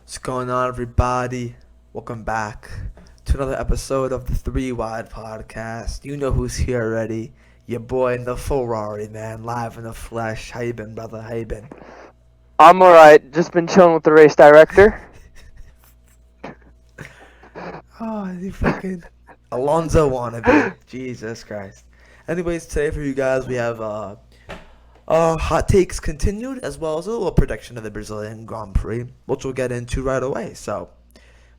What's going on, everybody? Welcome back to another episode of the Three Wide Podcast. You know who's here already. Your boy in the Ferrari, man, live in the flesh. How you been, brother? How you been? I'm alright. Just been chilling with the race director. Oh, you fucking Alonso wannabe. Jesus Christ. Anyways, today for you guys, we have hot takes continued, as well as a little prediction of the Brazilian Grand Prix, which we'll get into right away. So,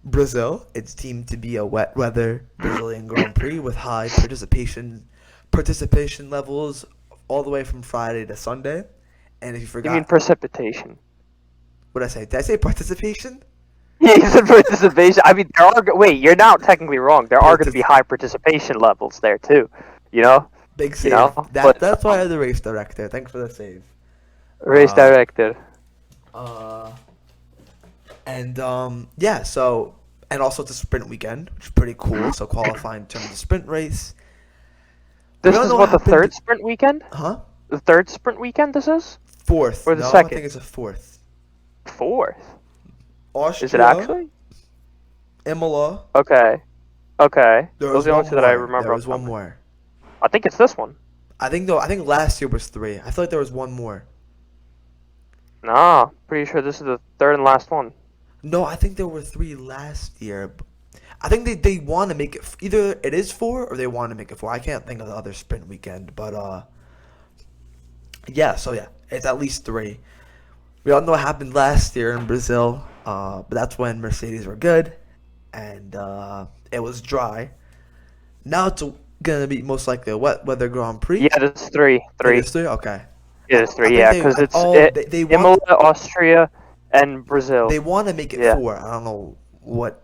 Brazil, it's deemed to be a wet weather Brazilian Grand Prix with high participation levels all the way from Friday to Sunday. And if you You mean forgot, precipitation? what did I say? Did I say participation? Yeah, you said participation. I mean, wait, you're now technically wrong. There are going to be Partic- high participation levels there too. You know? Big You save. know? But That's why I'm the race director. Thanks for the save. race Uh, director. uh, yeah. So, and also it's a sprint weekend, which is pretty cool. So qualifying in terms of the sprint race. We This don't is know what the happened. third sprint weekend? Huh? The third sprint weekend this is? Fourth. Or the No, I second? think it's a fourth. Fourth. Austria. Is it actually? Imola. Okay. Okay. There Those was are the one only two that I more. remember. There was off the one top of my- more. I think it's this one. I think last year was three. I feel like there was one more. Nah, pretty sure this is the third and last one. No, I think there were three last year. I think they want to make it either it is four or they want to make it four. I can't think of the other sprint weekend, but yeah. So yeah, it's at least three. We all know what happened last year in Brazil, but that's when Mercedes were good, and it was dry. Now it's gonna be most likely a wet weather Grand Prix. Yeah, it's three. It Three. is three. Okay. Yeah, it's I three. think Yeah, because it's they Imola, want Austria, and Brazil. they want to make it Yeah. four. I don't know what.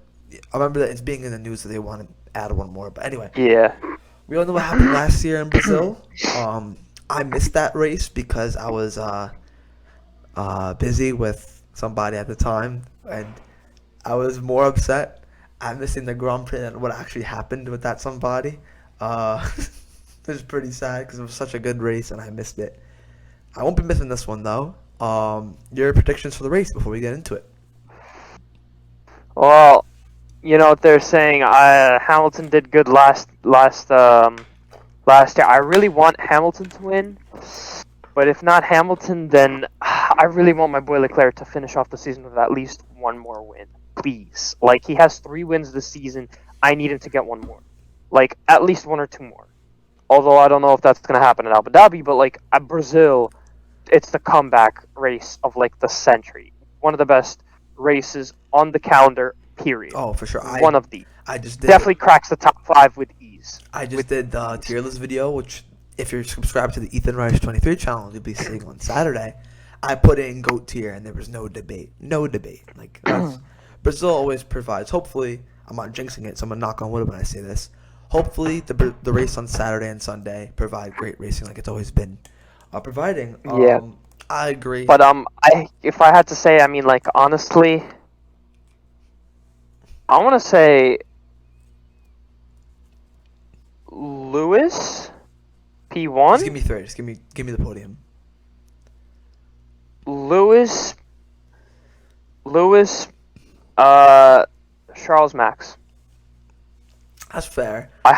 I remember that it's being in the news that they want to add one more. But anyway, Yeah. we all know what happened last year in Brazil. I missed that race because I was busy with somebody at the time, and I was more upset at missing the Grand Prix than what actually happened with that somebody. It was pretty sad because it was such a good race and I missed it. I won't be missing this one though. Your predictions for the race before we get into it. Well, you know what they're saying. Hamilton did good last year. I really want Hamilton to win, but if not Hamilton, then I really want my boy Leclerc to finish off the season with at least one more win, please. Like, he has 3 wins this season. I need him to get one more, like at least 1 or 2 more. Although I don't know if that's gonna happen in Abu Dhabi, but like at Brazil, it's the comeback race of like the century. One of the best races on the calendar. Period. Oh, for sure. One of the I just did definitely cracks the top 5 with ease. I just did the tier list video, which if you're subscribed to the Ethan Rice 23 channel, you'll be seeing on Saturday. I put it in GOAT tier, and there was no debate. No debate. Like that's, Brazil always provides. Hopefully, I'm not jinxing it, so I'm gonna knock on wood when I say this. Hopefully, the race on Saturday and Sunday provide great racing, like it's always been providing. Yeah. I agree. But if I had to say, I mean, like honestly, I want to say Lewis, P1. Just give me three. Just give me the podium. Lewis, Charles Max. That's fair. I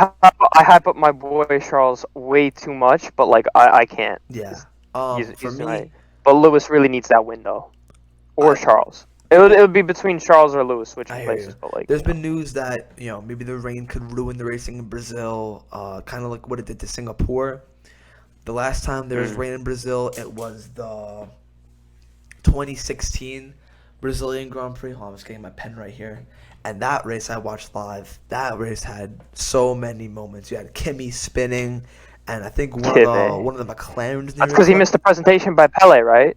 hype up my boy Charles way too much, but like I can't. Yeah. For He's me, right. But Lewis really needs that window, or Charles. It would be between Charles or Lewis, which I hear places. you. But like, There's been news that maybe the rain could ruin the racing in Brazil, kind of like what it did to Singapore. The last time there was rain in Brazil, it was the 2016 Brazilian Grand Prix. Hold on, I'm just getting my pen right here. And that race I watched live. That race had so many moments. You had Kimi spinning, and I think one of the McLarens. That's because he missed the presentation by Pele, right?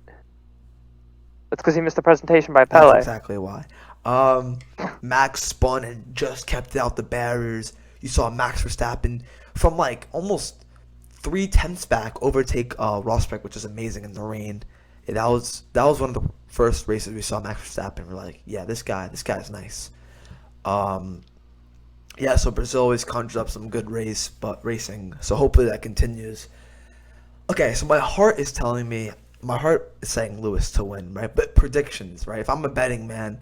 That's because he missed the presentation by Pele. That's exactly why. Max spun and just kept out the barriers. You saw Max Verstappen from like almost 3/10 back overtake Rosberg, which is amazing in the rain. Yeah, that was one of the first races we saw Max Verstappen. We're like, yeah, this guy's nice. Yeah, so Brazil always conjures up some good racing. So hopefully that continues. Okay, so my heart is saying Lewis to win, right? But predictions, right? If I'm a betting man,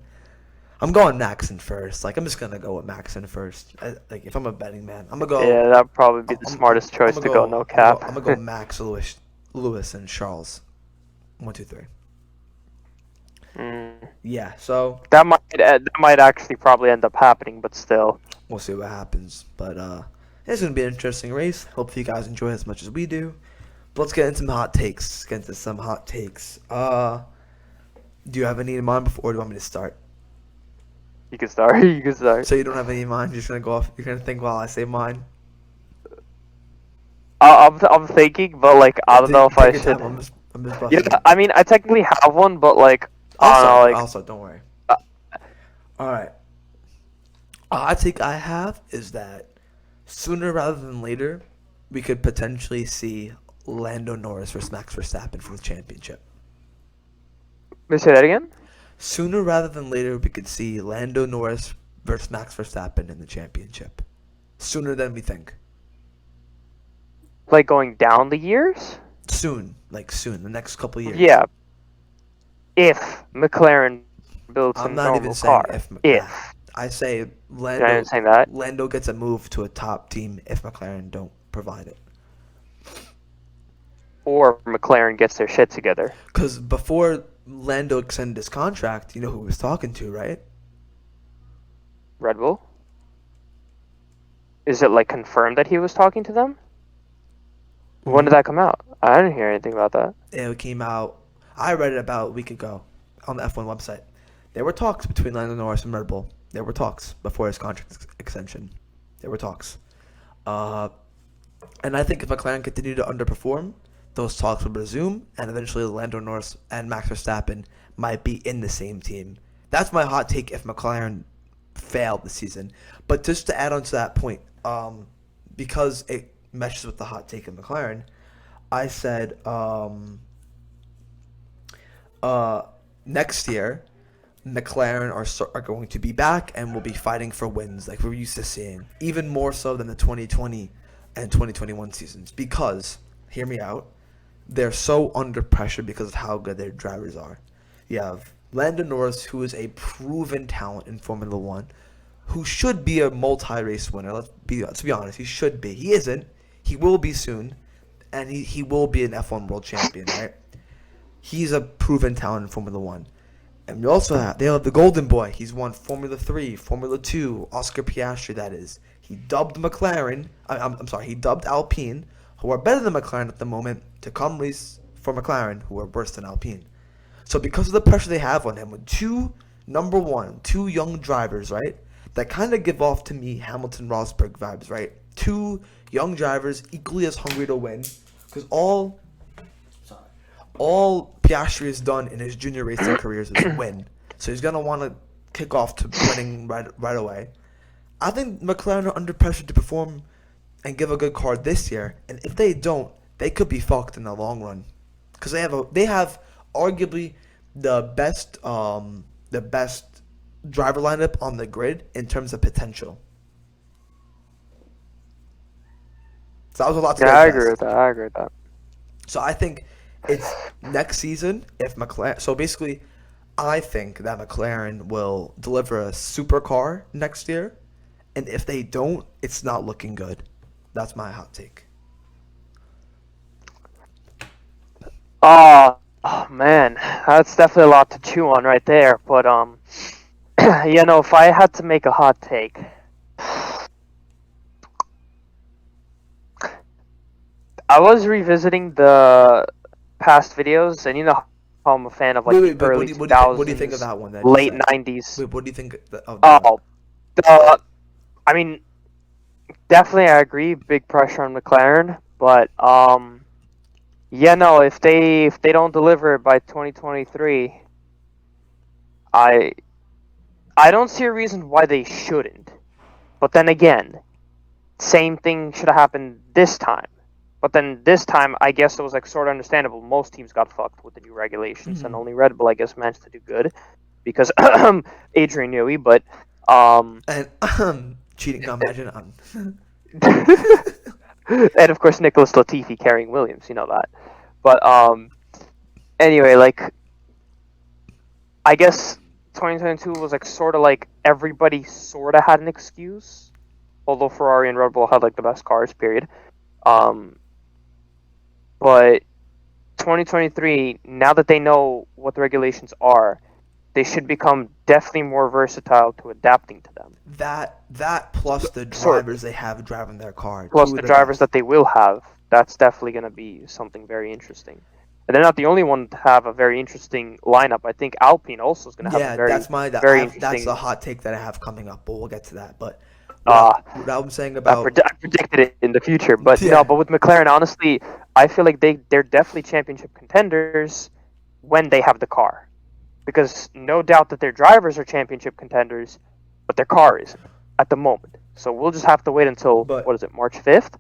I'm going Max in first. Like I'm just gonna go with Max in first. Like if I'm a betting man, I'm gonna go. Yeah, that'd probably be the smartest choice I'm to gonna go go. no cap. I'm gonna go Max, Lewis, and Charles. 1, 2, 3. Mm. Yeah. So That might actually probably end up happening, but still. we'll see what happens. But it's gonna be an interesting race. Hopefully you guys enjoy it as much as we do. But let's get into some hot takes. Do you have any in mind before, or do you want me to start? You can start. You can start. So you don't have any in mind. You're just gonna go off. You're gonna think while I say mine. I'm thinking, but like I don't know if I Take your should. time. I'm just Yeah, busting. I mean, I technically have one, but like I don't know, like Also, don't worry. All right. I think I have is that sooner rather than later, we could potentially see Lando Norris versus Max Verstappen for the championship. let me say that again. Sooner rather than later, we could see Lando Norris versus Max Verstappen in the championship. Sooner than we think. Like going down the years. Soon, the next couple years. Yeah. If McLaren builds a I'm not even normal saying car. if. I say You're not even saying that. Lando gets a move to a top team if McLaren don't provide it. Or McLaren gets their shit together. Because before Lando extended his contract, you know who he was talking to, right? Red Bull? Is it like confirmed that he was talking to them? When did that come out? I didn't hear anything about that. It came out. I read it about a week ago on the F1 website. There were talks between Lando Norris and Red Bull. There were talks before his contract extension. There were talks. And I think if McLaren continue to underperform, those talks will resume, and eventually Lando Norris and Max Verstappen might be in the same team. That's my hot take if McLaren failed this season. But just to add on to that point, because it meshes with the hot take of McLaren, I said next year McLaren are going to be back and will be fighting for wins like we're used to seeing, even more so than the 2020 and 2021 seasons, because, hear me out, they're so under pressure because of how good their drivers are. You have Lando Norris, who is a proven talent in Formula One, who should be a multi-race winner. Let's be honest, he should be. He isn't. He will be soon, and he will be an F1 world champion, right? He's a proven talent in Formula One. And they have the golden boy. He's won Formula 3, Formula 2, Oscar Piastri, that is. He dubbed he dubbed Alpine, who are better than McLaren at the moment, to come race for McLaren, who are worse than Alpine. So because of the pressure they have on him, with two young drivers, right, that kind of give off to me Hamilton-Rosberg vibes, right? Two young drivers equally as hungry to win, because all Piastri has done in his junior racing careers is win. So he's gonna want to kick off to winning right away. I think McLaren are under pressure to perform and give a good car this year, and if they don't, they could be fucked in the long run, because they have arguably the best driver lineup on the grid in terms of potential. So that was a lot to Yeah, I digest. agree with that. So I think it's next season if McLaren. So basically, I think that McLaren will deliver a supercar next year, and if they don't, it's not looking good. That's my hot take. Oh man, that's definitely a lot to chew on right there. But if I had to make a hot take, I was revisiting the past videos, and you know how I'm a fan of like the early 2000s, what do you think of that one? late 90s. Wait, what do you think of that? I mean, definitely I agree. Big pressure on McLaren, but if they don't deliver it by 2023, I don't see a reason why they shouldn't. But then again, same thing should have happened this time. But then this time, I guess it was like sort of understandable. Most teams got fucked with the new regulations, and only Red Bull, I guess, managed to do good because Adrian Newey. But and cheating, not imagine. And of course Nicholas Latifi carrying Williams, you know that. But anyway, like I guess 2022 was like sort of like everybody sort of had an excuse, although Ferrari and Red Bull had like the best cars, period. But 2023, now that they know what the regulations are, they should become definitely more versatile to adapting to them. That plus the drivers they have driving their car. Plus the drivers that they will have. That's definitely going to be something very interesting. And they're not the only one to have a very interesting lineup. I think Alpine also is going to have a very, very interesting... That's a hot take that I have coming up, but we'll get to that. But what I'm saying about... I predicted it in the future. But no, but with McLaren, honestly, I feel like they're definitely championship contenders when they have the car. Because no doubt that their drivers are championship contenders, but their car isn't at the moment. So we'll just have to wait until, March 5th?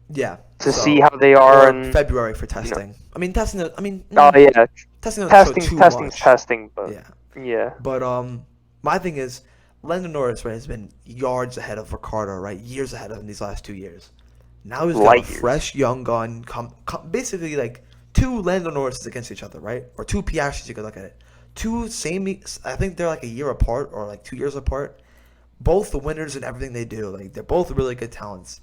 Yeah. To see how they are in February for testing. You know. I mean, testing. Testing. But yeah. But my thing is, Lando Norris has been yards ahead of Ricciardo, right? Years ahead of him these last 2 years. Now he's got a fresh young gun. Basically, like 2 Lando Norrises against each other, right? Or 2 Piastris, you could look at it. 2 same. I think they're like a year apart or like 2 years apart. Both the winners in everything they do. Like they're both really good talents.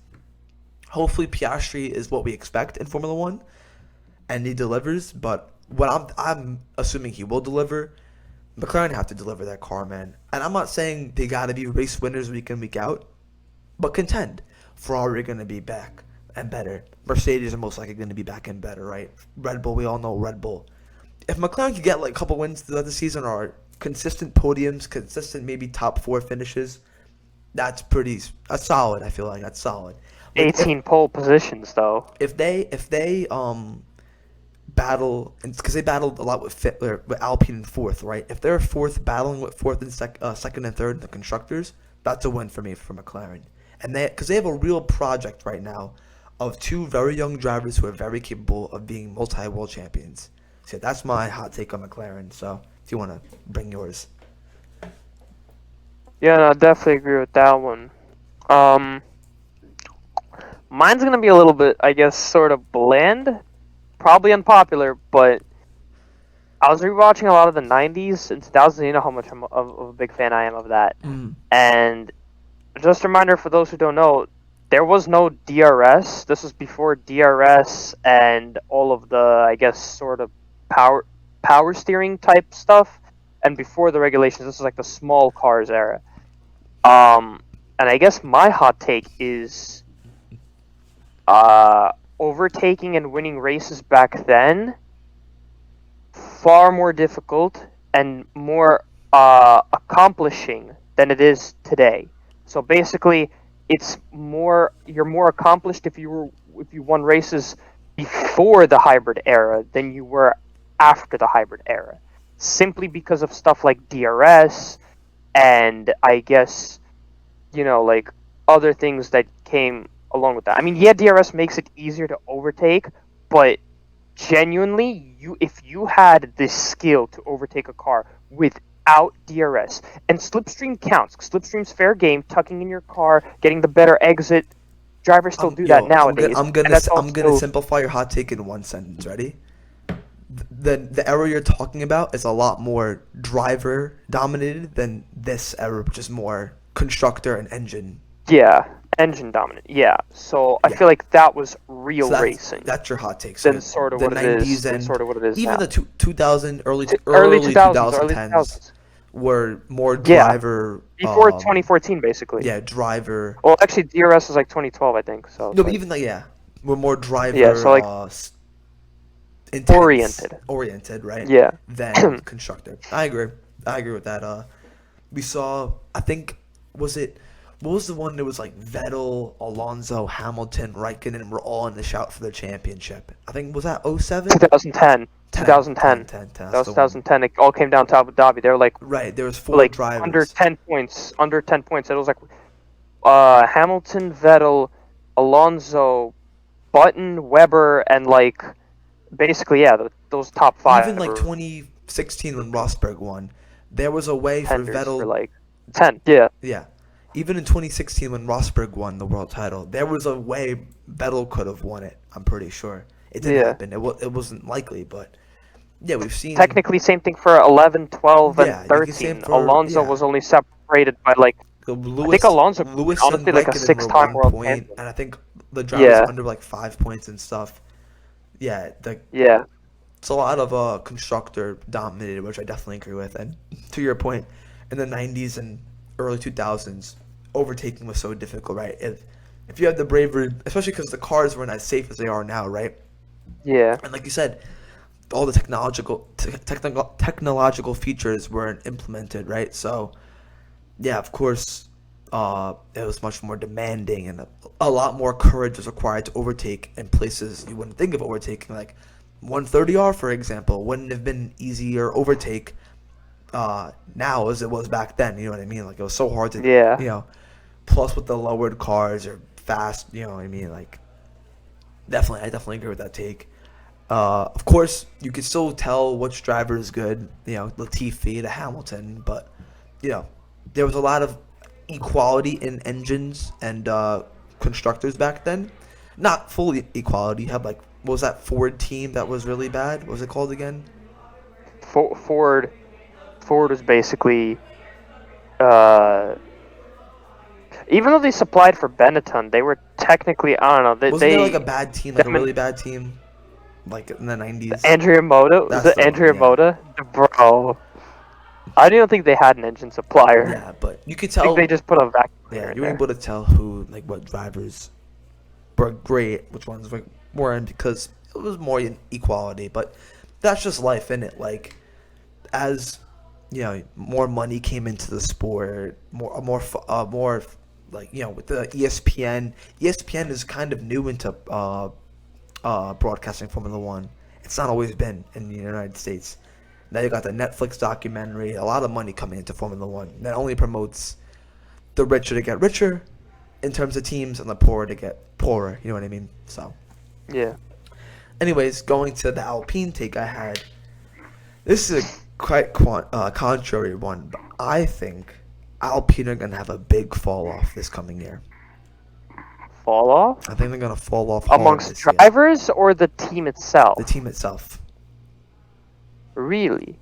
Hopefully, Piastri is what we expect in Formula One, and he delivers. But what I'm assuming he will deliver. McLaren have to deliver that car, man. And I'm not saying they got to be race winners week in, week out, but contend. Ferrari are going to be back and better. Mercedes are most likely going to be back and better, right? Red Bull, we all know Red Bull. If McLaren could get like a couple wins throughout the season or consistent podiums, consistent maybe top 4 finishes, that's solid. I feel like that's solid. 18 pole positions, though. If they battle, because they battled a lot with Alpine in 4th, right? If they're 4th battling with 4th and 2nd and 3rd in the constructors, that's a win for me for McLaren. And because they have a real project right now of 2 very young drivers who are very capable of being multi-world champions. So that's my hot take on McLaren. So if you want to bring yours. Yeah, no, I definitely agree with that one. Mine's going to be a little bit, I guess, sort of bland. Probably unpopular, but I was rewatching a lot of the 90s and 2000s. You know how much of a big fan I am of that. And just a reminder for those who don't know, there was no DRS. This was before DRS and all of the, I guess, sort of power steering type stuff. And before the regulations, this was like the small cars era. And I guess my hot take is overtaking and winning races back then far more difficult and more accomplishing than it is today. So basically, you're more accomplished if you won races before the hybrid era than you were after the hybrid era, simply because of stuff like DRS and I guess like other things that came along with that. I mean, yeah, DRS makes it easier to overtake, but genuinely, if you had this skill to overtake a car without DRS, and slipstream counts. Slipstream's fair game, tucking in your car, getting the better exit. Drivers still do that nowadays. I'm gonna simplify your hot take in one sentence. Ready? The era you're talking about is a lot more driver dominated than this era, which is more constructor and engine. Yeah, engine dominant. Yeah, so I feel like that was real racing. That's your hot take. So then sort of what it is. Then sort of what it is. Even now. the 2000 early 2010s were more driver. Before 2014, basically. Yeah, driver. Well, actually, DRS was like 2012, I think. So. No, but even we're more driver. Yeah, so like. Oriented, right? Yeah. Than constructor. I agree with that. We saw. I think what was the one that was like Vettel, Alonso, Hamilton, Raikkonen were all in the shout for the championship? I think, was that 07? 2010. 2010. That was 2010. It all came down to Abu Dhabi. They were like... Right, there was 4 drivers. Under 10 points. It was like Hamilton, Vettel, Alonso, Button, Webber, and like... Basically, yeah, those top 5. Even like 2016 when Rosberg won, there was a way for Vettel... For like 10, yeah. Yeah. Even in 2016 when Rosberg won the world title, there was a way Vettel could have won it, I'm pretty sure. It didn't happen. It wasn't likely, but Yeah, we've seen. Technically, same thing for 11, 12, and Yeah, you can say 13. for Alonso was only separated by like So I think Alonso Lewis and honestly like a Raikkonen were 6-time one world point, champion. and I think the drivers Yeah, under like 5 points and stuff. Yeah, yeah, it's a lot of constructor dominated, which I definitely agree with. And to your point, in the '90s and early 2000s, overtaking was so difficult, right? If you had the bravery, especially because the cars weren't as safe as they are now, right? yeah. And like you said, all the technological features weren't implemented, right? So yeah, of course, it was much more demanding, and a lot more courage was required to overtake in places you wouldn't think of overtaking, like 130R, for example, wouldn't have been easier overtake now as it was back then. You know what I mean? Like it was so hard to, Yeah. you know. Plus with the lowered cars or fast, you know what I mean? Like I definitely agree with that take. Of course, you can still tell which driver is good. You know, Latifi to Hamilton, but you know, there was a lot of equality in engines and constructors back then. Not fully equality. You had like what was that Ford team that was really bad? What was it called again? Ford was basically uh even though they supplied for Benetton, they were technically I don't know Wasn't there like a bad team, like a them and really bad team, like in the '90s? Andrea Moda was That's it the one. Andrea Yeah, Moda? Bro, I don't think they had an engine supplier. yeah. But you could I think they tell. just put a vacuum Yeah, cleaner in you were there. able to tell who like what drivers were great, which ones weren't, because it was more in equality. But that's just life, isn't it? Like as you know, more money came into the sport, more like you know with the ESPN. ESPN is kind of new into broadcasting Formula One. It's not always been in the United States. Now you got the Netflix documentary, a lot of money coming into Formula One. That only promotes the richer to get richer in terms of teams and the poorer to get poorer. You know what I mean? So, Yeah. anyways, going to the Alpine take I had. This is a quite contrary one, but I think Alpine are going to have a big fall off this coming year. Fall off? I think they're going to fall off hard Amongst this year. drivers or the team The itself? team itself. Really?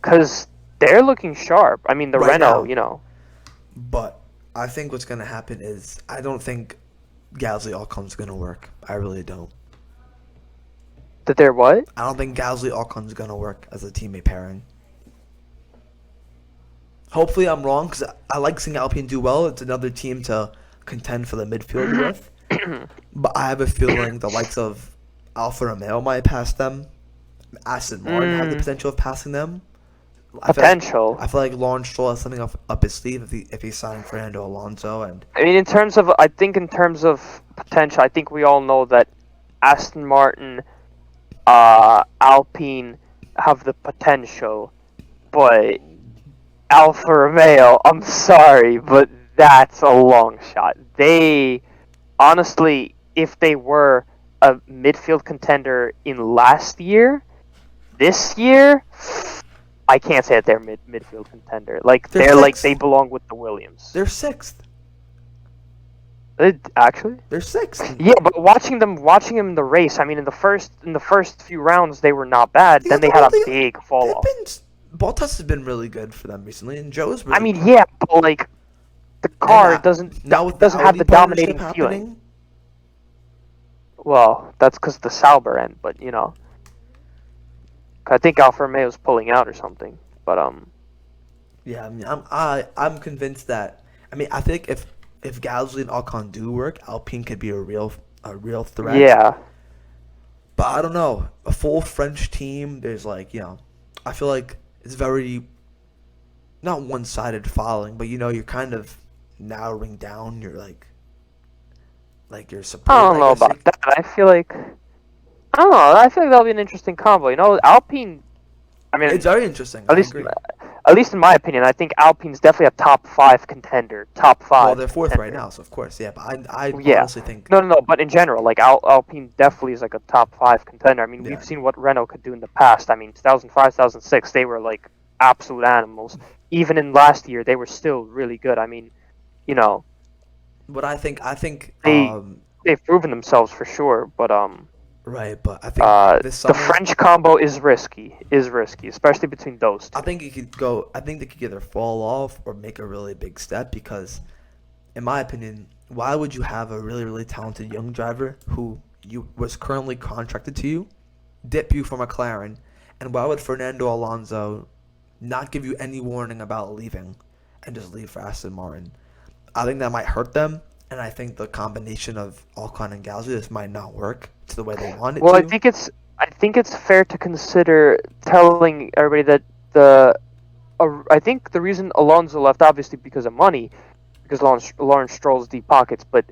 Because they're looking sharp. I mean, the Right Renault, now. you know. But I think what's going to happen is I don't think Gasly Alcon's going to work. I really don't. That they're what? I don't think Gasly Alcon's going to work as a teammate pairing. Hopefully I'm wrong because I like seeing Alpine do well. It's another team to contend for the midfield with. But I have a feeling the likes of Alfa Romeo might pass them. Aston Martin have the potential of passing them. Potential. I feel like Lawrence Stroll has something up his sleeve if he's signing Fernando Alonso and I mean, in terms of potential, I think we all know that Aston Martin, Alpine have the potential, but Alfa Romeo, I'm sorry, but that's a long shot. They, honestly, if they were a midfield contender in last year, this year, I can't say that they're midfield contender. Like They're they're like sixth. they belong with the Williams. they're sixth. Actually. They're sixth. Yeah, but watching them in the race, I mean, in the first few rounds, they were not bad. Then they had a big fall off. Bottas has been really good for them recently, and Joe's really. I mean, yeah, but like the car doesn't now with doesn't the have Audi the partnership dominating feeling. happening. Well, that's because of the Sauber end, but you know, I think Alfa Romeo's pulling out or something. But Yeah, I mean, I'm convinced that. I mean, I think if Gasly and Ocon do work, Alpine could be a real threat. yeah, But I don't know. A full French team, there's like, you know, I feel like it's very not one-sided following, but you know, you're kind of narrowing down your like your support. I don't know about that. I feel like that'll be an interesting combo. You know, Alpine. I mean, It's very interesting. at I least agree. at least in my opinion, I think Alpine's definitely a top 5 contender. Top 5. Well, they're fourth right contender. now, so of course, yeah. But I Yeah. honestly think No. But in general, like Alpine definitely is like a top 5 contender. I mean, Yeah. we've seen what Renault could do in the past. I mean, 2005, 2006, they were like absolute animals. Even in last year, they were still really good. I mean, you know, what I think they've proven themselves for sure. But Right, but I think this The summer French combo is risky, especially between those two. I think it could go. I think they could either fall off or make a really big step because, in my opinion, why would you have a really really talented young driver who you was currently contracted to you, dip you for McLaren, and why would Fernando Alonso not give you any warning about leaving, and just leave for Aston Martin? I think that might hurt them, and I think the combination of Ocon and Gasly just might not work to the way they want it Well, to. I think it's fair to consider telling everybody that I think the reason Alonso left obviously because of money, because Lawrence Stroll's deep pockets, but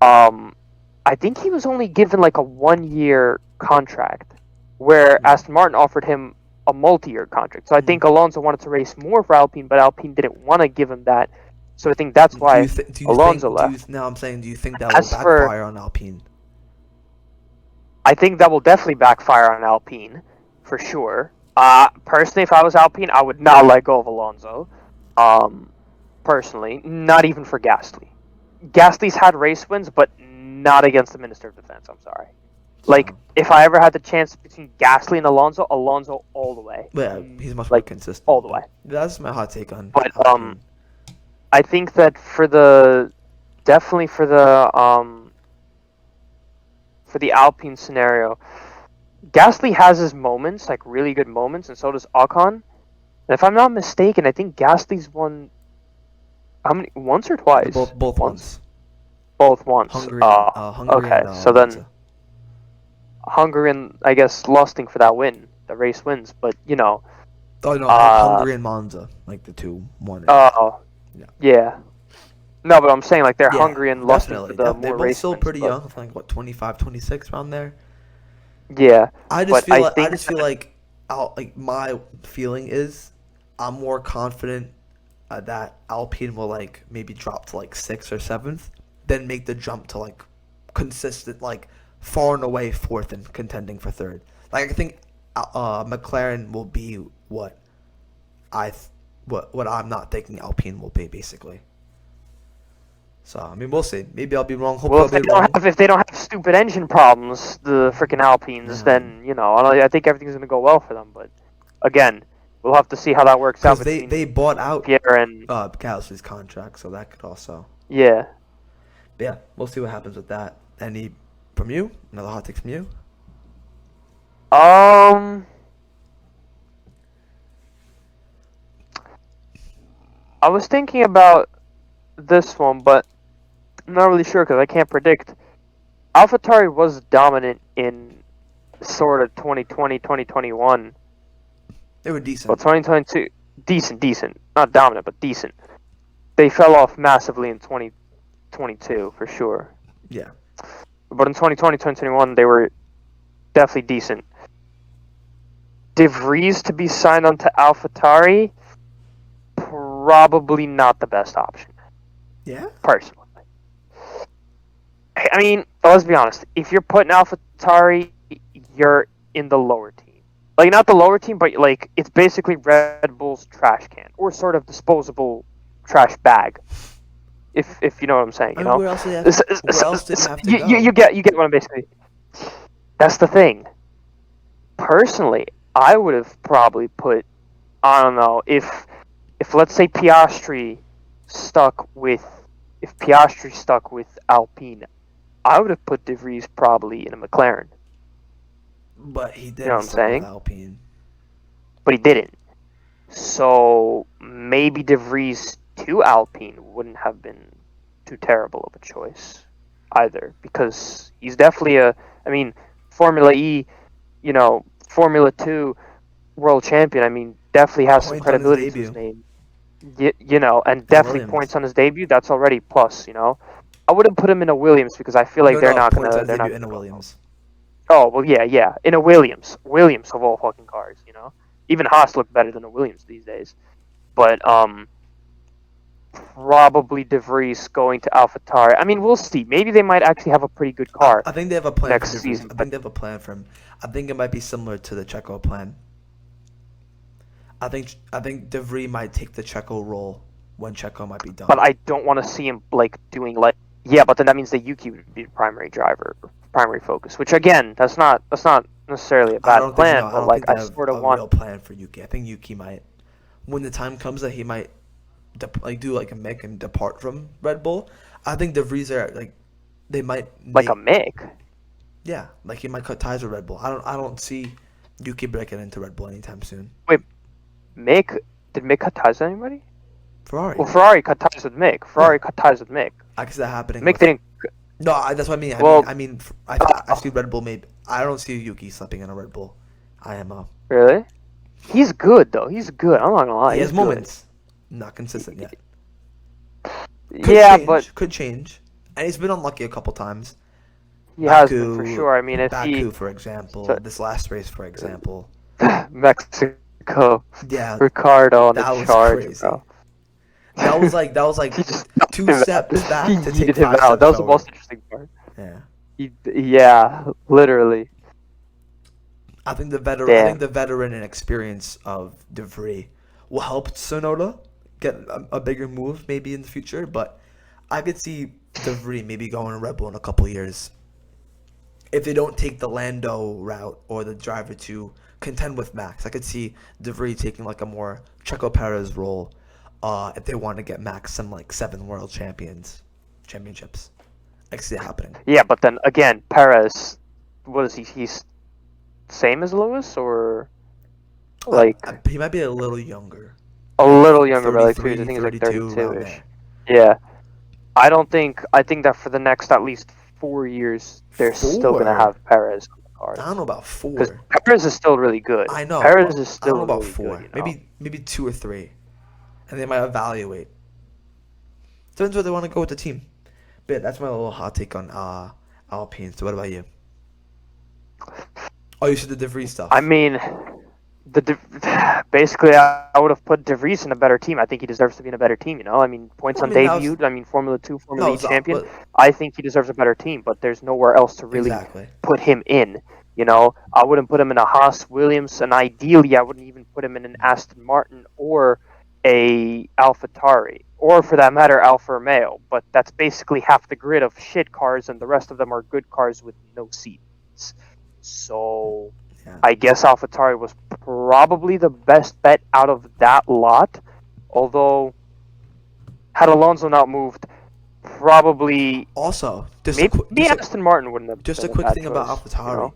I think he was only given like a 1-year contract, where Aston Martin offered him a multi-year contract. So I think Alonso wanted to race more for Alpine, but Alpine didn't want to give him that. So I think that's why Alonso left. Now I'm saying, do you think that will backfire on Alpine? I think that will definitely backfire on Alpine, for sure. Personally, if I was Alpine, I would not let go of Alonso. Personally, not even for Gasly. Gasly's had race wins, but not against the Minister of Defense. I'm sorry. Like, if I ever had the chance between Gasly and Alonso all the way. Yeah, he's much more consistent. All the way. That's my hot take on. But Alpine. I think that for the Alpine scenario, Gasly has his moments, like really good moments, and so does Ocon. And if I'm not mistaken, I think Gasly's won how many? Once or twice? Both once. Both once. Hungary. Okay, so then Hungary and I guess lusting for that win, the race wins, but you know. Oh no, Hungary and Monza, like the two won. Oh, yeah. No, but I'm saying like they're Hungary and lusting for the more they're race still wins, pretty young. I think what 25, 26 around there. Yeah, I just feel like my feeling is I'm more confident that Alpine will like maybe drop to like 6th or 7th, then make the jump to like consistent, like far and away 4th and contending for 3rd. Like I think McLaren will be what I'm not thinking Alpine will be, basically. So I mean, we'll see. Maybe I'll be wrong. Well, if they don't have stupid engine problems, the freaking Alpines, then you know I think everything's gonna go well for them. But again, we'll have to see how that works out. They bought out Pierre and Gasly's contract, so that could also. Yeah. But yeah, we'll see what happens with that. Any from you? Another hot take from you? I was thinking about this one, but I'm not really sure because I can't predict. AlphaTauri was dominant in sort of 2020, 2021. They were decent. Well, 2022, decent. Not dominant, but decent. They fell off massively in 2022, for sure. Yeah. But in 2020, 2021, they were definitely decent. De Vries to be signed onto AlphaTauri, probably not the best option. Yeah? Personally. I mean, let's be honest. If you're putting AlphaTauri, you're in the lower team. Like, not the lower team, but, like, it's basically Red Bull's trash can. Or sort of disposable trash bag. If you know what I'm saying, you know? Where else did they have to go? You get what I'm basically... That's the thing. Personally, I would have probably put... I don't know, if let's say Piastri stuck with Alpine, I would have put De Vries probably in a McLaren. But he didn't. You know what I'm saying? Alpine. But he didn't. So maybe De Vries to Alpine wouldn't have been too terrible of a choice either, because he's definitely Formula E, you know, Formula 2 world champion. I mean, definitely has some credibility to his name. You know, and definitely Williams. Points on his debut. That's already plus. You know, I wouldn't put him in a Williams because I feel like they're not gonna. They're not in a Williams. Oh well, yeah, in a Williams of all fucking cars. You know, even Haas look better than a Williams these days. But probably De Vries going to AlphaTauri. I mean, we'll see. Maybe they might actually have a pretty good car. I think they have a plan next for season. I think they have a plan for him. I think it might be similar to the Checo plan. I think De Vries might take the Checo role when Checo might be done. But I don't want to see him like doing like. Yeah, but then that means that Yuki would be the primary driver primary focus. Which again, that's not necessarily a I bad don't think plan, no. I but don't like think they I have sort of a want. real plan for Yuki. I think Yuki might, when the time comes that he might, do like a Mick and depart from Red Bull. I think De Vries are like, they might Like a make, Mick. yeah, like he might cut ties with Red Bull. I don't see Yuki breaking into Red Bull anytime soon. Wait, Mick? Did Mick cut ties with anybody? Ferrari. Well, Ferrari cut ties with Mick. Ferrari cut ties with Mick. I can see that happening. Mick With, didn't. no, that's what I mean. Well, I see Red Bull. Maybe I don't see Yuki slipping in a Red Bull. really? He's good though. He's good. I'm not gonna lie. He has He's good. moments, not consistent yet. Yeah, but could change, and he's been unlucky a couple times. he has been for sure. I mean, if Baku, for example, this last race, for example. Mexico, Yeah, Ricardo on the that was charge, crazy. bro. That was like He just 2 steps back he to yeeted take him 5 out. steps That was the forward. most interesting part. Yeah, Yeah, literally. I think the veteran and experience of De Vries will help Tsunoda get a bigger move maybe in the future. But I could see De Vries maybe going to Red Bull in a couple years if they don't take the Lando route or the driver to contend with Max. I could see De Vries taking like a more Checo Perez role if they want to get Max some like 7 world championships. I can see it happening. Yeah, but then again, Perez, what is he? He's same as Lewis, or like He might be a little younger. a little younger, but like 33, I think he's like 32, around 32-ish. there. Yeah, I think that for the next at least 4 years, they're still gonna 4? have Perez on the card. I don't know about 4. Because Perez is still really good. I know. Perez is still I don't know about really 4. good, you know? Maybe 2 or 3, and they might evaluate. Depends where they want to go with the team. But yeah, that's my little hot take on Alpine. So what about you? Oh, you said the De Vries stuff. I mean, basically, I would have put De Vries in a better team. I think he deserves to be in a better team. You know, I mean, points on debut. Formula 2, Formula E champion. I think he deserves a better team, but there's nowhere else to really put him in. You know, I wouldn't put him in a Haas, Williams, and ideally, I wouldn't even put him in an Aston Martin or a AlphaTauri, or for that matter, Alfa Romeo. But that's basically half the grid of shit cars, and the rest of them are good cars with no seats. So yeah. I guess AlphaTauri was probably the best bet out of that lot. Although, had Alonso not moved, probably also maybe Aston Martin wouldn't have. Just a quick thing about AlphaTauri, you know?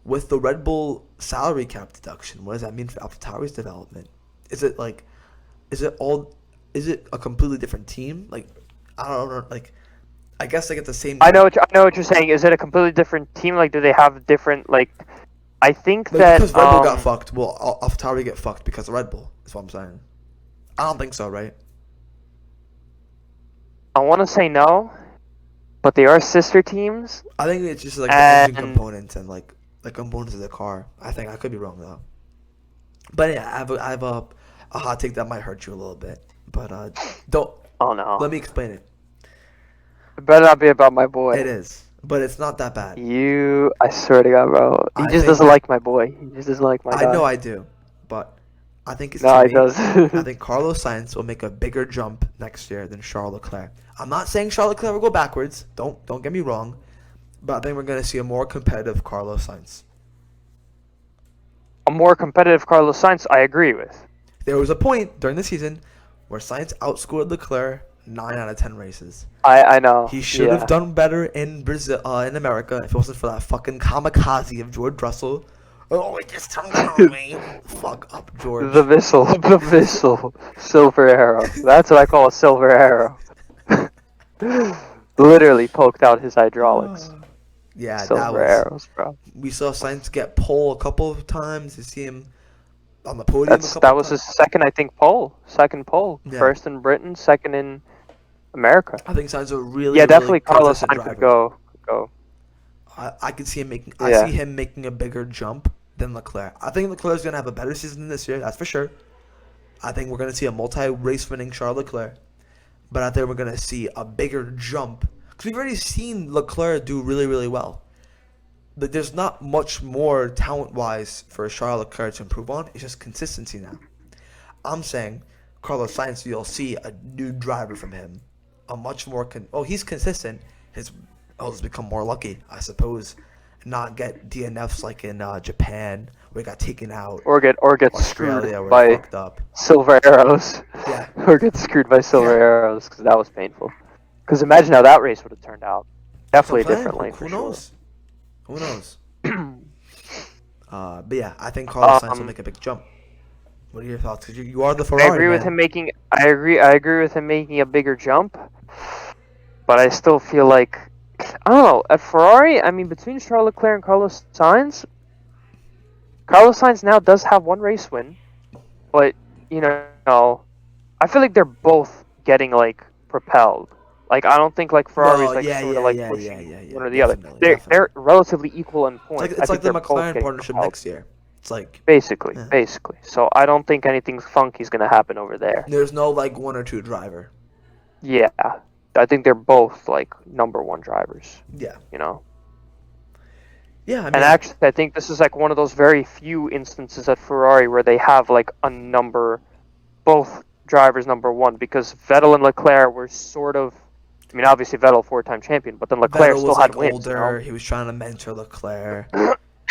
With the Red Bull salary cap deduction, what does that mean for AlphaTauri's development? Is it a completely different team? Like, I don't know. Like, I guess they get the same. I know what you're saying. Is it a completely different team? Like, do they have different like? I think that because Red Bull got fucked. Will AlphaTauri get fucked because of Red Bull? Is what I'm saying. I don't think so, right? I want to say no, but they are sister teams. I think it's just like the engine components and like the components of the car. I think I could be wrong though. But yeah, I have a hot take that might hurt you a little bit. But don't. Oh no. Let me explain it. It better not be about my boy. It is, but it's not that bad. I swear to God, bro. He just doesn't like my boy. He just doesn't like my guy. I know I do, but I think it's no, he does. I think Carlos Sainz will make a bigger jump next year than Charles Leclerc. I'm not saying Charles Leclerc will go backwards. Don't get me wrong, but I think we're going to see a more competitive Carlos Sainz. A more competitive Carlos Sainz, I agree with. There was a point during the season where Sainz outscored Leclerc 9 out of 10 races. I know. He should have done better in Brazil, in America, if it wasn't for that fucking kamikaze of George Russell. Oh, it just turned on me. Fuck up, George. The Vissel. Silver arrow. That's what I call a silver arrow. Literally poked out his hydraulics. Yeah, silver arrows, bro. We saw Sainz get pole a couple of times. You see him on the podium. That was his second pole. Yeah. First in Britain, second in America. I think Sainz a really definitely Carlos Sainz could go. I can see him making. I see him making a bigger jump than Leclerc. I think Leclerc's gonna have a better season than this year. That's for sure. I think we're gonna see a multi-race winning Charles Leclerc, but I think we're gonna see a bigger jump because we've already seen Leclerc do really, really well. But there's not much more talent-wise for Charles Leclerc to improve on. It's just consistency now. I'm saying Carlos Sainz, you'll see a new driver from him, a much more. He's consistent. His I'll just become more lucky, I suppose. Not get DNFs like in Japan, where it got taken out. Or get Australia, screwed where by it fucked up. silver arrows. Yeah. Or get screwed by silver Yeah. arrows, because that was painful. Because imagine how that race would have turned out. Definitely So I'm saying, differently, who for knows? Who knows? sure. But yeah, I think Carlos Sainz will make a big jump. What are your thoughts? Because you are the Ferrari I agree with man. him making. I agree with him making a bigger jump, but I still feel like I don't know. At Ferrari, I mean, between Charles Leclerc and Carlos Sainz now does have one race win, but you know, I feel like they're both getting like propelled. Like I don't think like Ferrari's Well, like yeah, sort of yeah, like yeah, pushing yeah, one or the other. definitely, They're relatively equal in points. It's I like think the they're both McLaren getting partnership propelled. next year. It's like Basically, yeah. basically. So I don't think anything funky is gonna happen over there. There's no like one or two driver. Yeah, I think they're both like number one drivers. Yeah. You know. Yeah, I mean, And actually, I think this is like one of those very few instances at Ferrari where they have like both drivers number one, because Vettel and Leclerc were sort of. I mean, obviously Vettel 4-time champion, but then Leclerc Vettel still was had like wins. older. He was trying to mentor Leclerc.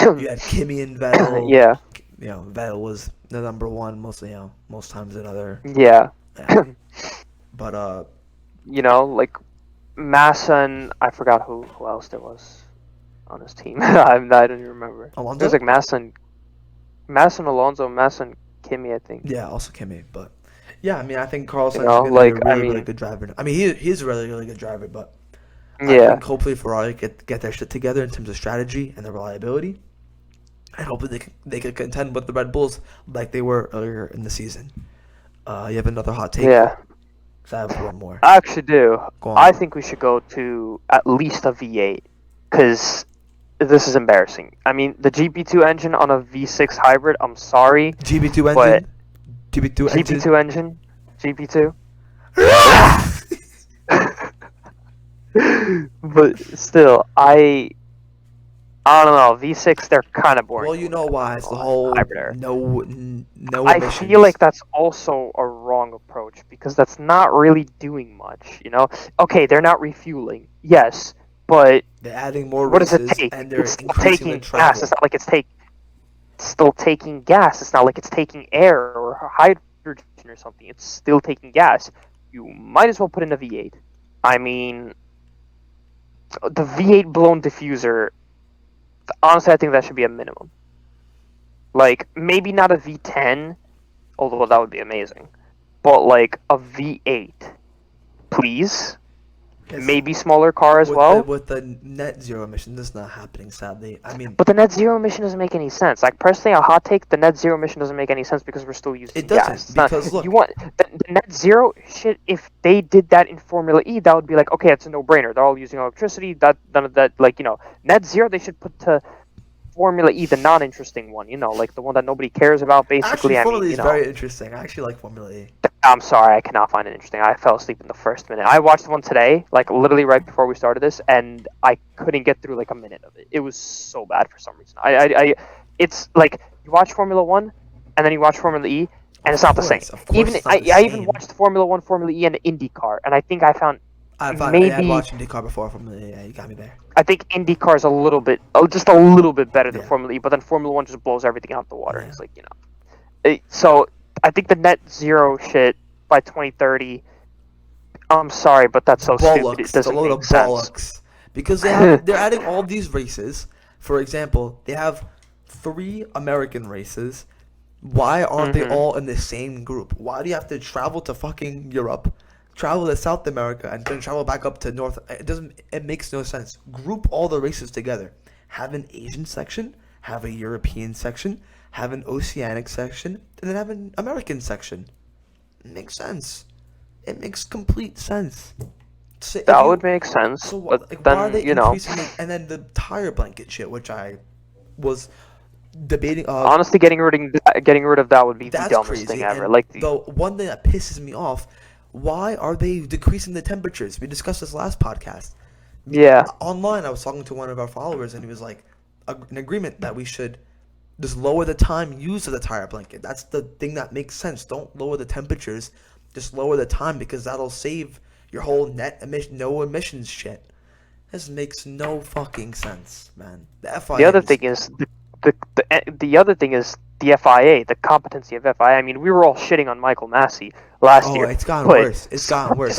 You had Kimi and Vettel. Yeah. You know, Vettel was the number one mostly. You know, most times than other. Yeah. But You know, like Massa and I forgot who else there was on his team. I don't even remember. Alonso. There's like Massa and Alonso, Massa and Kimi, I think. Yeah, also Kimi, but yeah, I mean, I think Carlos Sainz is know, going to like, be a I really, really mean- good driver. I mean, he's a really, really good driver, but I Yeah. think hopefully Ferrari get their shit together in terms of strategy and their reliability, and hopefully they can contend with the Red Bulls like they were earlier in the season. You have another hot take? Yeah. 'Cause I have one more. I actually do. Go on. I think we should go to at least a V8, because this is embarrassing. I mean, the GP2 engine on a V6 hybrid, I'm sorry. GP2 engine. But- GP2 engine. GP2 engine? GP2? But still, I don't know. V6, they're kind of boring. Well, you know why? It's the whole hybrid era. no I emissions. feel like that's also a wrong approach, because that's not really doing much, you know? Okay, they're not refueling, yes, but they're adding more what does races it take? and they're It's still increasing taking the travel. gas. It's not like it's still taking gas. It's not like it's taking air or hydrogen or something. It's still taking gas. You might as well put in a V8. I mean, the V8 blown diffuser, honestly, I think that should be a minimum. Like, maybe not a V10, although that would be amazing. But, like, a V8, please. Yes. Maybe smaller car as with well. with the net zero emission, this is not happening, sadly. I mean, But the net zero emission doesn't make any sense. Like, personally, a hot take, the net zero emission doesn't make any sense because we're still using It doesn't, gas. It's not- because look- you want the net zero shit. If they did that in Formula E, that would be like, okay, it's a no-brainer. They're all using electricity. That none of that, like, you know, net zero. They should put to Formula E, the non-interesting one. You know, like the one that nobody cares about. Basically, actually, I Formula mean, E you is know. very interesting. I actually like Formula E. I'm sorry, I cannot find it interesting. I fell asleep in the first minute. I watched one today, like literally right before we started this, and I couldn't get through like a minute of it. It was so bad for some reason. It's like you watch Formula One, and then you watch Formula E, and it's not the same. Of course, Even it's not the I even same. watched Formula One, Formula E, and IndyCar, and I think I found I maybe- had watched IndyCar before Formula E. Yeah, you got me there. I think IndyCar is a little bit, just a little bit better than Yeah. Formula E, but then Formula One just blows everything out the water. Yeah. It's like, you know. So I think the net zero shit by 2030. I'm sorry, but that's so stupid. It Bollocks. It's a doesn't load make of sense. bollocks. Because they're adding all these races. For example, they have 3 American races. Why aren't they all in the same group? Why do you have to travel to fucking Europe, travel to South America, and then travel back up to North? It makes no sense. Group all the races together. Have an Asian section, have a European section, have an Oceanic section, and then have an American section. It makes sense. It makes complete sense. So if That you- would make sense, So but like, why are then, they you know, increasing it? And then the tire blanket shit, which I was debating. honestly, getting rid of that would be the That's dumbest crazy. thing ever. And Like, the one thing that pisses me off, why are they decreasing the temperatures? We discussed this last podcast. yeah, Online, I was talking to one of our followers, and he was like, in agreement that we should just lower the time used of the tire blanket. That's the thing that makes sense. Don't lower the temperatures, just lower the time, because that'll save your whole net emission, no emissions shit. This makes no fucking sense, man. The FIA. The other thing is the other thing is the FIA, the competency of FIA. I mean, we were all shitting on Michael Massey last year. It's gotten but worse. It's gotten worse.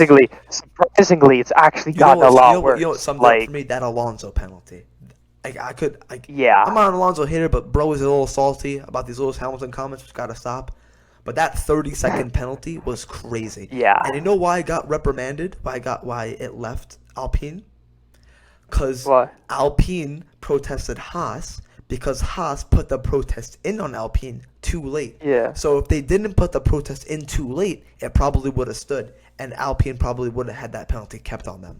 Surprisingly, it's actually gotten a lot worse. You know what summed up for me? That Alonso penalty. Yeah. I'm not an Alonso hater, but bro is a little salty about these Lewis Hamilton comments, which gotta stop. But that 30-second penalty was crazy. Yeah. And you know why it got reprimanded? Why it left Alpine? Because Alpine protested Haas because Haas put the protest in on Alpine too late. Yeah. So if they didn't put the protest in too late, it probably would have stood, and Alpine probably would have had that penalty kept on them.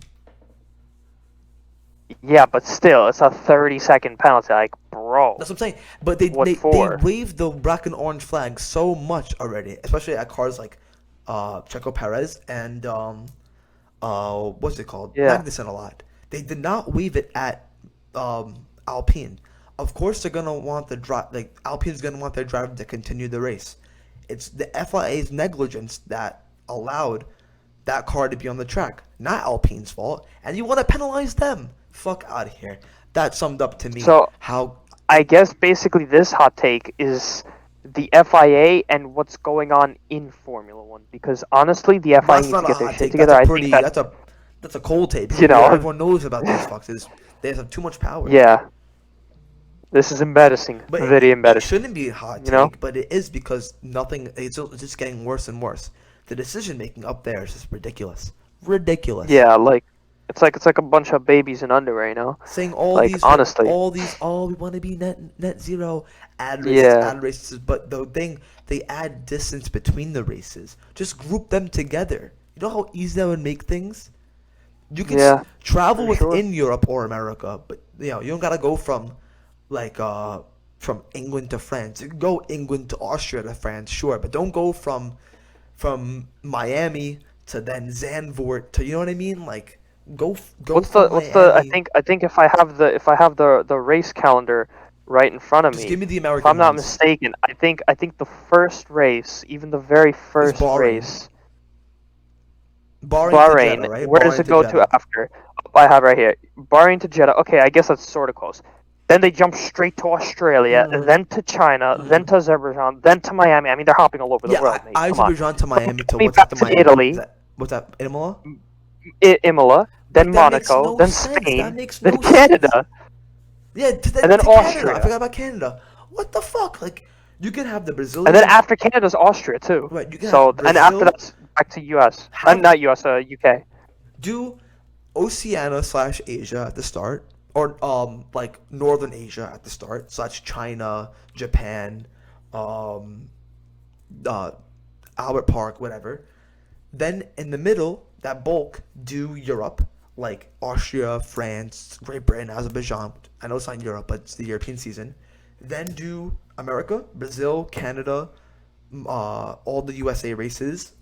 Yeah, but still, it's a 30-second penalty. Like, bro. That's what I'm saying. But they waved the black and orange flag so much already, especially at cars like Checo Perez and what's it called? Yeah. Magnussen a lot. They did not wave it at Alpine. Of course, they're gonna want Alpine's gonna want their driver to continue the race. It's the FIA's negligence that allowed that car to be on the track, not Alpine's fault. And you want to penalize them? Fuck out of here. That summed up to me how. I guess basically this hot take is the FIA and what's going on in Formula One, because honestly, the FIA needs to get their shit together. That's a cold take. You know, everyone knows about these fucks. They have too much power. Yeah. This is embarrassing. Very embarrassing. It shouldn't be a hot take, but it is because it's just getting worse and worse. The decision making up there is just ridiculous. Ridiculous. Yeah, it's like a bunch of babies in underwear, you know? Saying we want to be net zero, add races, but the thing, they add distance between the races. Just group them together. You know how easy that would make things? You can travel within Europe or America, but you don't gotta go from England to France. You can go England to Austria to France, sure, but don't go from Miami to then Zandvoort to, you know what I mean? Like go. What's the? I think if I have the race calendar right in front of me, just give me the American. If I'm not mistaken, I think the first race, even the very first race. Bahrain, Jeddah, right? Where does it go to after? I have right here. Bahrain to Jeddah. Okay, I guess that's sort of close. Then they jump straight to Australia, then to China, then to Azerbaijan, then to Miami. I mean, they're hopping all over the world, mate. Azerbaijan to Miami to Miami? Italy. What's that? Imola? Imola, then Monaco, then Spain, then Canada. Yeah, and then Austria. I forgot about Canada. What the fuck? Like, you can have the Brazilian. And then after Canada's Austria too. Right. You can and after that's back to US. Not US. UK. Do Oceania/Asia at the start, or Northern Asia at the start. So that's China, Japan, Albert Park, whatever. Then in the middle, that bulk, do Europe, like Austria, France, Great Britain, Azerbaijan. I know it's not Europe, but it's the European season. Then do America, Brazil, Canada, all the USA races,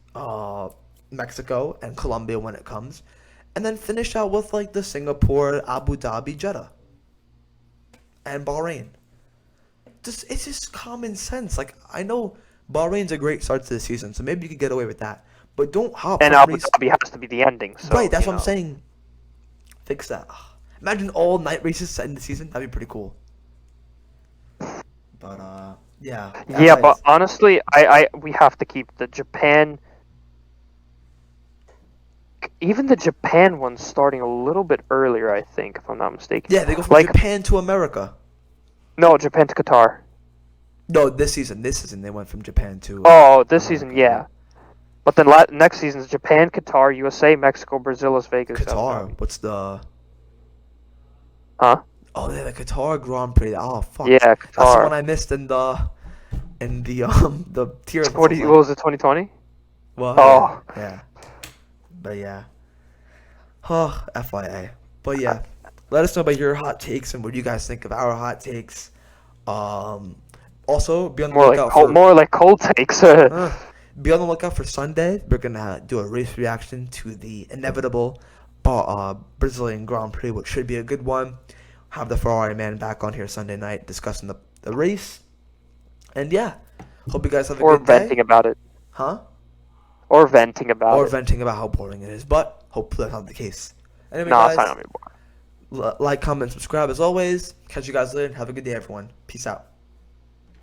Mexico, and Colombia when it comes. And then finish out with the Singapore, Abu Dhabi, Jeddah, and Bahrain. It's just common sense. I know Bahrain's a great start to the season, so maybe you could get away with that. But don't hop. And Abu Dhabi has to be the ending. So, right, that's what I'm saying. Fix that. Imagine all night races set in the season. That'd be pretty cool. But yeah. Yeah, but honestly, we have to keep the Japan. Even the Japan one's starting a little bit earlier, I think, if I'm not mistaken. Yeah, they go from Japan to America. No, Japan to Qatar. No, this season they went from Japan to. This season, yeah. But then next season is Japan, Qatar, USA, Mexico, Brazil, Las Vegas. Qatar. What's the? Huh? Oh, yeah, the Qatar Grand Prix. Oh, fuck. Yeah, Qatar. That's the one I missed in the tier. What was it? 2020? Well, oh. Yeah. But yeah. Oh, FYI. But yeah. Let us know about your hot takes and what you guys think of our hot takes. Also, be on the lookout for more like cold takes. Be on the lookout for Sunday. We're gonna do a race reaction to the inevitable Brazilian Grand Prix, which should be a good one. Have the Ferrari man back on here Sunday night discussing the race. And yeah, hope you guys have a good day. Or venting about it. Huh? Or venting about how boring it is. But hopefully that's not the case. Anyway, no, guys, it's not gonna be boring. Like, comment, subscribe as always. Catch you guys later. Have a good day, everyone. Peace out.